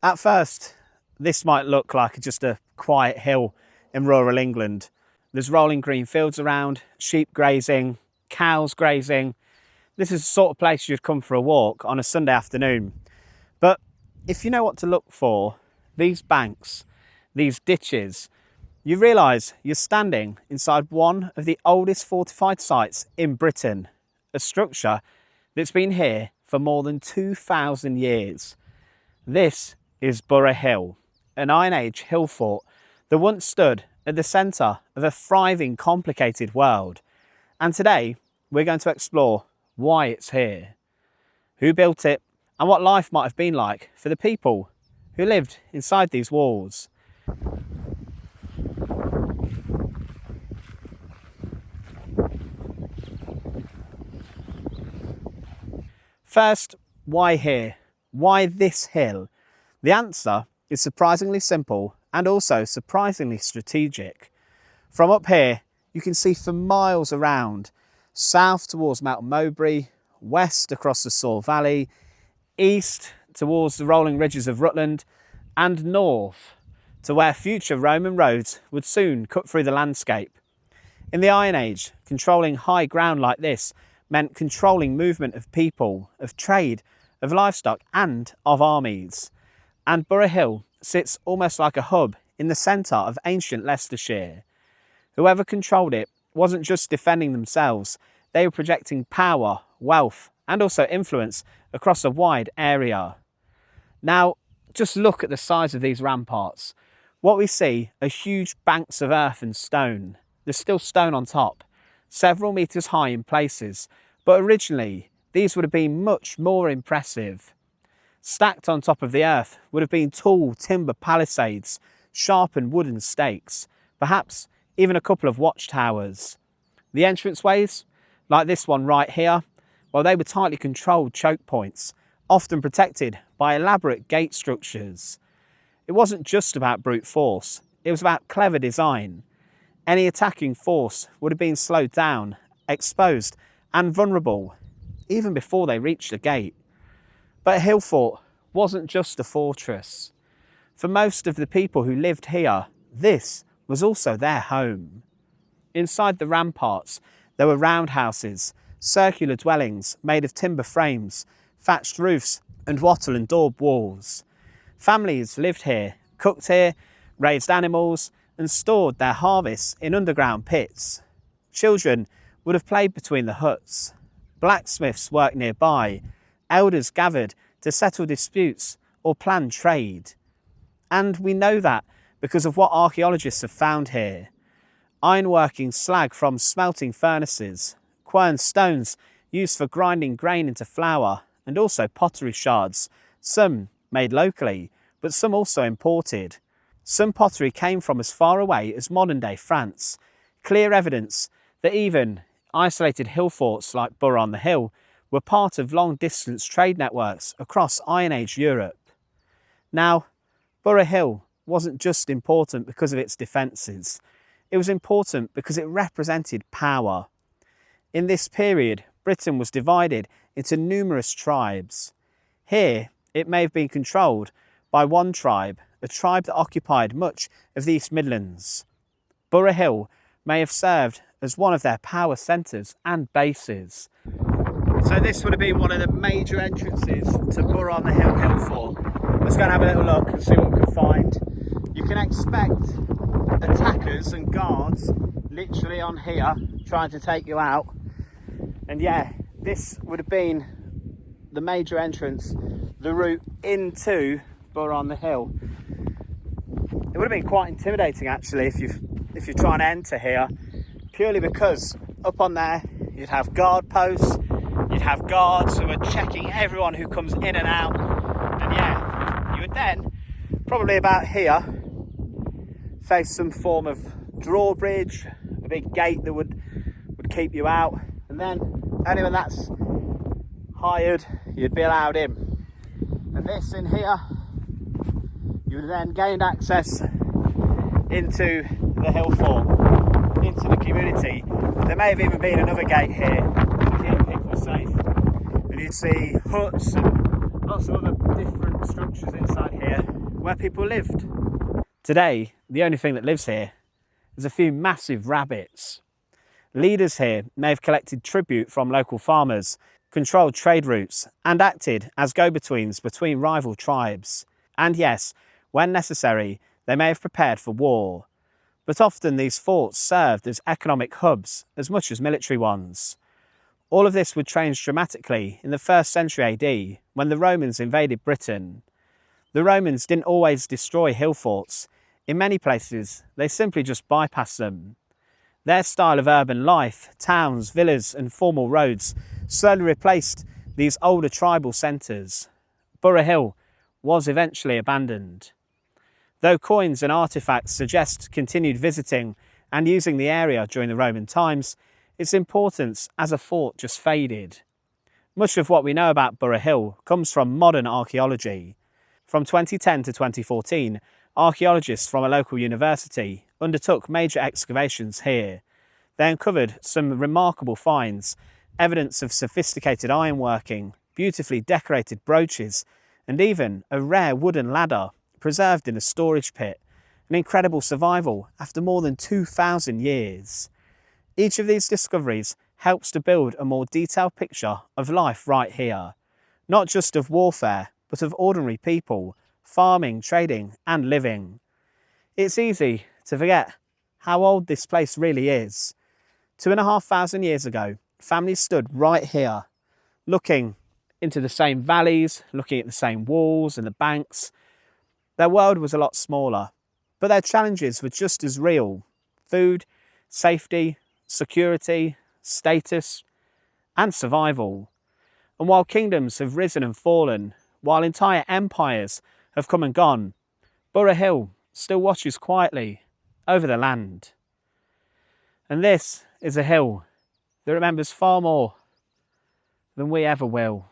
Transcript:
At first, this might look like just a quiet hill in rural England. There's rolling green fields around, sheep grazing, cows grazing. This is the sort of place you'd come for a walk on a Sunday afternoon. But if you know what to look for, these banks, these ditches, you realise you're standing inside one of the oldest fortified sites in Britain, a structure that's been here for more than 2,000 years. This is Burrough Hill, an Iron Age hill fort that once stood at the centre of a thriving, complicated world. And today we're going to explore why it's here, who built it, and what life might have been like for the people who lived inside these walls. First, why here? Why this hill? The answer is surprisingly simple and also surprisingly strategic. From up here, you can see for miles around, south towards Mount Mowbray, west across the Soar Valley, east towards the rolling ridges of Rutland, and north to where future Roman roads would soon cut through the landscape. In the Iron Age, controlling high ground like this meant controlling movement of people, of trade, of livestock and of armies. And Burrough Hill sits almost like a hub in the centre of ancient Leicestershire. Whoever controlled it wasn't just defending themselves, they were projecting power, wealth and also influence across a wide area. Now, just look at the size of these ramparts. What we see are huge banks of earth and stone. There's still stone on top, several metres high in places, but originally these would have been much more impressive. Stacked on top of the earth would have been tall timber palisades, sharpened wooden stakes, perhaps even a couple of watchtowers. The entranceways, like this one right here, well, they were tightly controlled choke points, often protected by elaborate gate structures. It wasn't just about brute force, it was about clever design. Any attacking force would have been slowed down, exposed and vulnerable, even before they reached the gate. But a hill fort wasn't just a fortress. For most of the people who lived here, this was also their home. Inside the ramparts, there were roundhouses, circular dwellings made of timber frames, thatched roofs and wattle and daub walls. Families lived here, cooked here, raised animals and stored their harvests in underground pits. Children would have played between the huts. Blacksmiths worked nearby. Elders gathered to settle disputes or plan trade. And we know that because of what archaeologists have found here. Ironworking slag from smelting furnaces, quern stones used for grinding grain into flour, and also pottery shards, some made locally, but some also imported. Some pottery came from as far away as modern-day France, clear evidence that even isolated hill forts like Burrough on the Hill were part of long-distance trade networks across Iron Age Europe. Now, Burrough Hill wasn't just important because of its defences, it was important because it represented power. In this period, Britain was divided into numerous tribes. Here, it may have been controlled by one tribe, a tribe that occupied much of the East Midlands. Burrough Hill may have served as one of their power centres and bases. So this would have been one of the major entrances to Burrough on the Hill fort. Let's go and have a little look and see what we can find. You can expect attackers and guards literally on here trying to take you out. And yeah, this would have been the major entrance, the route into Burrough on the Hill. It would have been quite intimidating actually if you're trying to enter here, purely because up on there you'd have guard posts, you'd have guards who are checking everyone who comes in and out, and yeah, you would then probably about here face some form of drawbridge, a big gate that would keep you out, and then only when that's hired you'd be allowed in. And this in here, you would then gain access into the hill fort, into the community. There may have even been another gate here to keep people safe. And you'd see huts and lots of other different structures inside here where people lived. Today, the only thing that lives here is a few massive rabbits. Leaders here may have collected tribute from local farmers, controlled trade routes, and acted as go-betweens between rival tribes. And yes, when necessary, they may have prepared for war. But often these forts served as economic hubs as much as military ones. All of this would change dramatically in the 1st century AD when the Romans invaded Britain. The Romans didn't always destroy hill forts. In many places, they simply just bypassed them. Their style of urban life, towns, villas and formal roads slowly replaced these older tribal centres. Burrough Hill was eventually abandoned. Though coins and artefacts suggest continued visiting and using the area during the Roman times, its importance as a fort just faded. Much of what we know about Burrough Hill comes from modern archaeology. From 2010 to 2014, archaeologists from a local university undertook major excavations here. They uncovered some remarkable finds, evidence of sophisticated ironworking, beautifully decorated brooches, and even a rare wooden ladder preserved in a storage pit, an incredible survival after more than 2,000 years. Each of these discoveries helps to build a more detailed picture of life right here, not just of warfare, but of ordinary people, farming, trading and living. It's easy to forget how old this place really is. 2,500 years ago, families stood right here, looking into the same valleys, looking at the same walls and the banks. Their world was a lot smaller, but their challenges were just as real. Food, safety, security, status, and survival. And while kingdoms have risen and fallen, while entire empires have come and gone, Burrough Hill still watches quietly over the land. And this is a hill that remembers far more than we ever will.